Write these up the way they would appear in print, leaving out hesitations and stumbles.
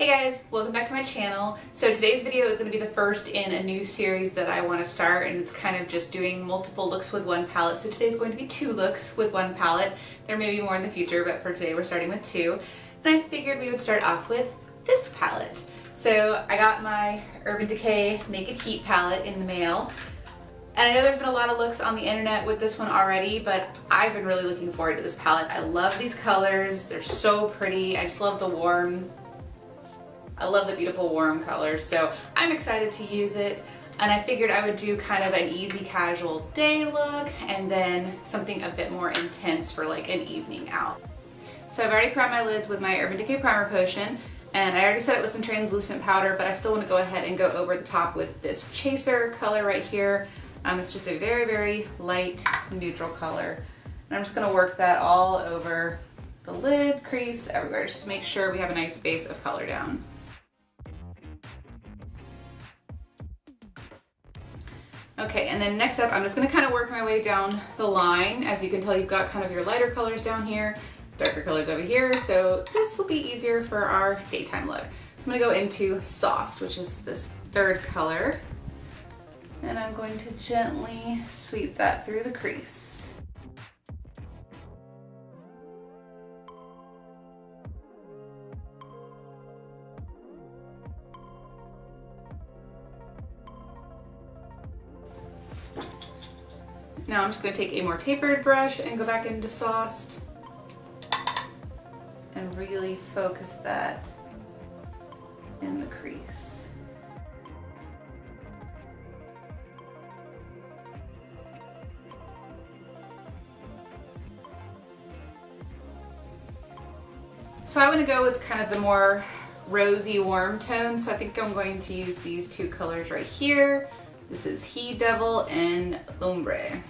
Hey guys, welcome back to my channel. So today's video is going to be the first in a new series that I want to start, and it's kind of just doing multiple looks with one palette. So today's going to be 2 looks with one palette. There may be more in the future, but for today we're starting with 2. And I figured we would start off with this palette. So I got my Urban Decay Naked Heat palette in the mail. And I know there's been a lot of looks on the internet with this one already, but I've been really looking forward to this palette. I love these colors. They're so pretty. I just love the beautiful warm colors, so I'm excited to use it. And I figured I would do kind of an easy casual day look and then something a bit more intense for like an evening out. So I've already primed my lids with my Urban Decay Primer Potion, and I already set it with some translucent powder, but I still want to go ahead and go over the top with this Chaser color right here. It's just a very, very light neutral color. And I'm just going to work that all over the lid, crease, everywhere, just to make sure we have a nice base of color down. Okay, and then next up, I'm just gonna kind of work my way down the line. As you can tell, you've got kind of your lighter colors down here, darker colors over here, so this will be easier for our daytime look. So I'm gonna go into Sauced, which is this 3rd color, and I'm going to gently sweep that through the crease. Now I'm just going to take a more tapered brush and go back into Sauced and really focus that in the crease. So I want to go with kind of the more rosy warm tones, so I think I'm going to use these 2 colors right here. This is He Devil and Ombre.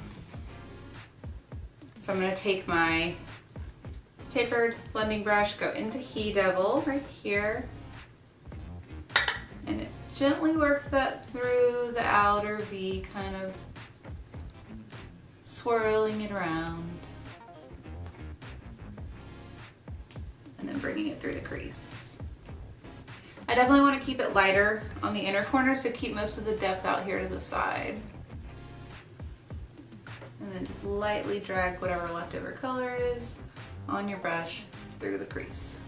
So I'm going to take my tapered blending brush, go into He Devil right here, and gently work that through the outer V, kind of swirling it around, and then bringing it through the crease. I definitely want to keep it lighter on the inner corner, so keep most of the depth out here to the side. And then just lightly drag whatever leftover color is on your brush through the crease.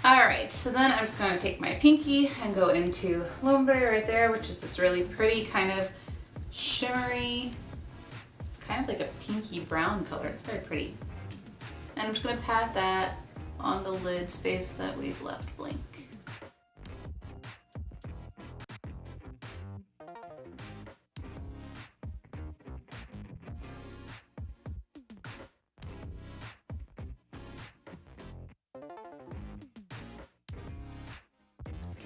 Alright, so then I'm just going to take my pinky and go into L'Ombre right there, which is this really pretty kind of shimmery, kind of like a pinky brown color. It's very pretty. And I'm just going to pat that on the lid space that we've left blank.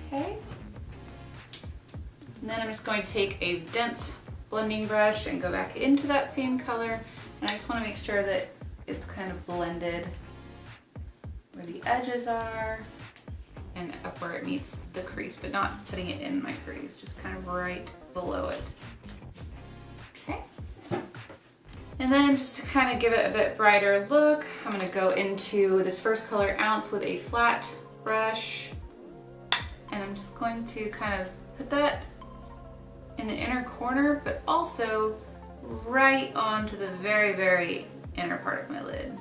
Okay. And then I'm just going to take a dense blending brush and go back into that same color, and I just want to make sure that it's kind of blended where the edges are and up where it meets the crease, but not putting it in my crease, just kind of right below it. Okay. And then just to kind of give it a bit brighter look, I'm going to go into this first color, Ounce, with a flat brush, and I'm just going to kind of put that in the inner corner, but also right onto the very, very inner part of my lid.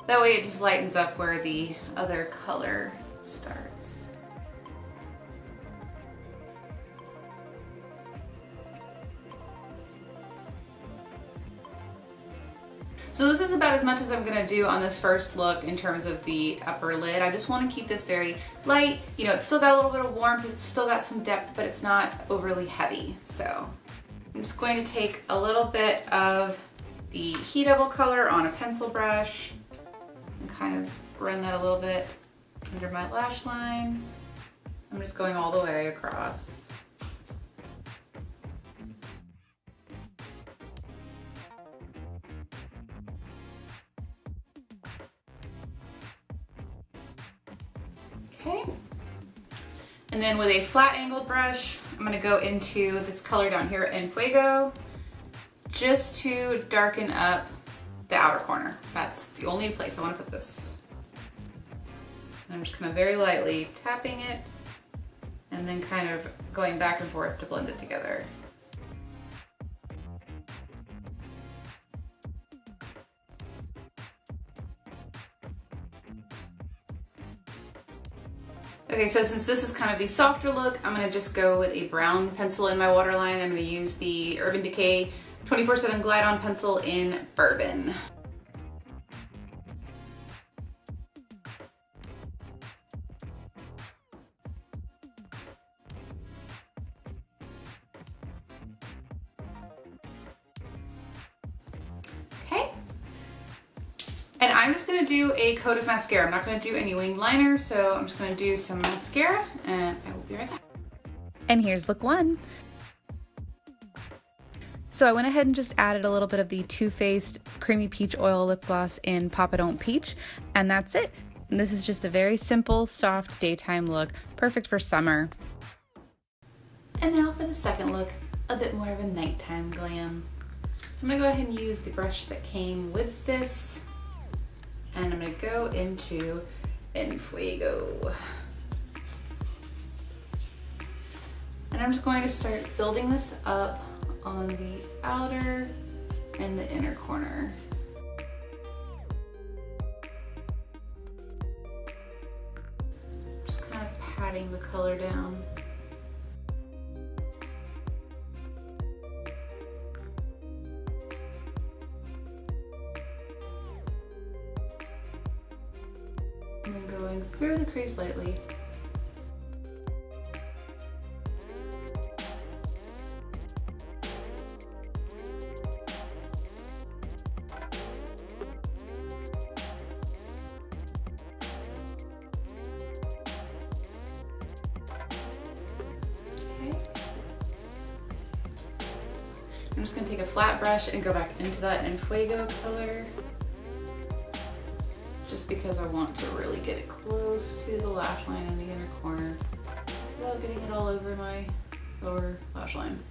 That way it just lightens up where the other color starts. So this is about as much as I'm going to do on this first look in terms of the upper lid. I just want to keep this very light. You know, it's still got a little bit of warmth, it's still got some depth, but it's not overly heavy. So I'm just going to take a little bit of the He Devil color on a pencil brush and kind of run that a little bit under my lash line. I'm just going all the way across. Okay. And then with a flat angled brush, I'm gonna go into this color down here in Fuego, just to darken up the outer corner. That's the only place I wanna put this. And I'm just kind of very lightly tapping it and then kind of going back and forth to blend it together. Okay, so since this is kind of the softer look, I'm gonna just go with a brown pencil in my waterline. I'm gonna use the Urban Decay 24/7 Glide On pencil in Bourbon. And I'm just gonna do a coat of mascara. I'm not gonna do any winged liner, so I'm just gonna do some mascara and I will be right back. And here's look one. So I went ahead and just added a little bit of the Too Faced Creamy Peach Oil Lip Gloss in Papa Don't Peach, and that's it. And this is just a very simple, soft daytime look, perfect for summer. And now for the second look, a bit more of a nighttime glam. So I'm gonna go ahead and use the brush that came with this, and I'm gonna go into En Fuego. And I'm just going to start building this up on the outer and the inner corner. Just kind of patting the color down. And then going through the crease lightly. I'm just going to take a flat brush and go back into that En Fuego color, just because I want to really get it close to the lash line in the inner corner without getting it all over my lower lash line.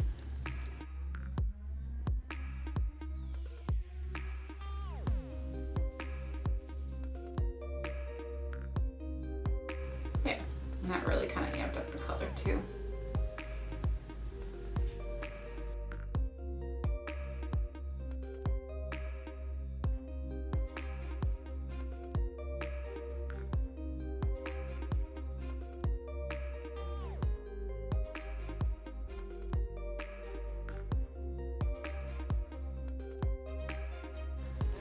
There, and that really kind of amped up the color too.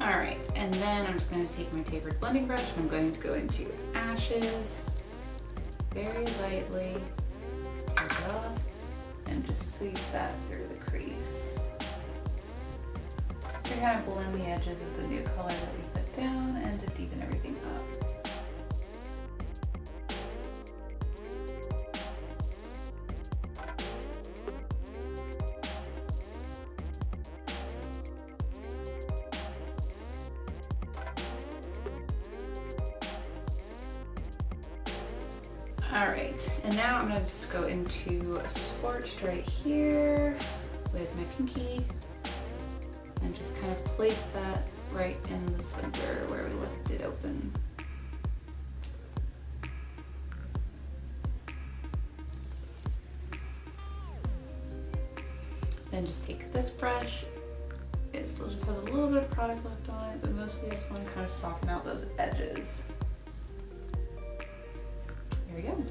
All right, and then I'm just going to take my tapered blending brush and I'm going to go into Ashes, very lightly, take it off, and just sweep that through the crease. So you're going to blend the edges of the new color that we put down and to deepen everything up. All right, and now I'm gonna just go into Scorched right here with my pinky and just kind of place that right in the center where we left it open. Then just take this brush. It still just has a little bit of product left on it, but mostly I just want to kind of soften out those edges. There we go.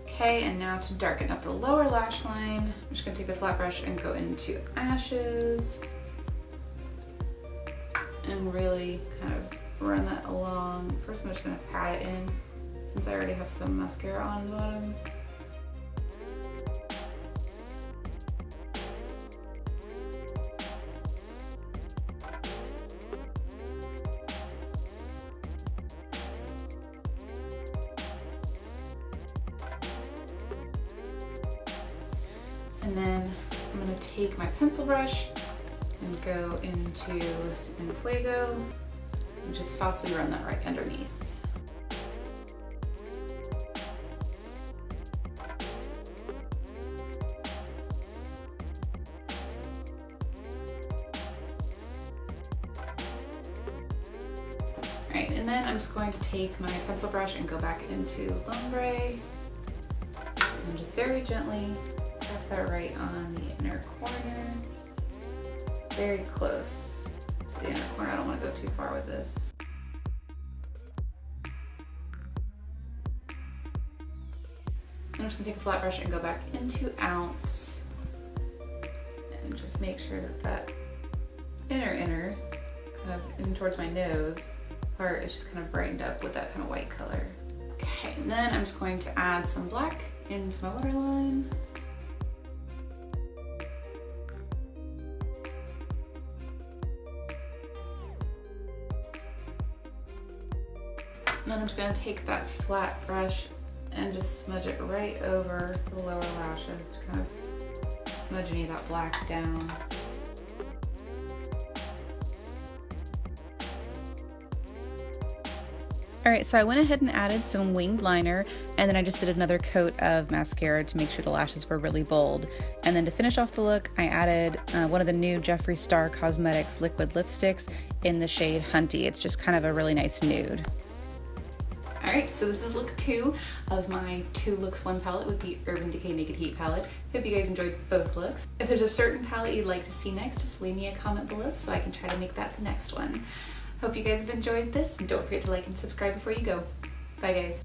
Okay, and now to darken up the lower lash line, I'm just gonna take the flat brush and go into Ashes and really kind of run that along. First, I'm just gonna pat it in since I already have some mascara on the bottom. And then I'm going to take my pencil brush and go into En Fuego and just softly run that right underneath. Okay, and then I'm just going to take my pencil brush and go back into L'Ombre and just very gently tap that right on the inner corner. Very close to the inner corner. I don't want to go too far with this. I'm just gonna take a flat brush and go back into Ounce and just make sure that that inner, kind of in towards my nose part is just kind of brightened up with that kind of white color. Okay, and then I'm just going to add some black into my waterline. And then I'm just gonna take that flat brush and just smudge it right over the lower lashes to kind of smudge any of that black down. Alright, so I went ahead and added some winged liner, and then I just did another coat of mascara to make sure the lashes were really bold. And then to finish off the look, I added one of the new Jeffree Star Cosmetics liquid lipsticks in the shade Hunty. It's just kind of a really nice nude. Alright, so this is look 2 of my 2 looks 1 palette with the Urban Decay Naked Heat palette. Hope you guys enjoyed both looks. If there's a certain palette you'd like to see next, just leave me a comment below so I can try to make that the next one. Hope you guys have enjoyed this, and don't forget to like and subscribe before you go. Bye guys.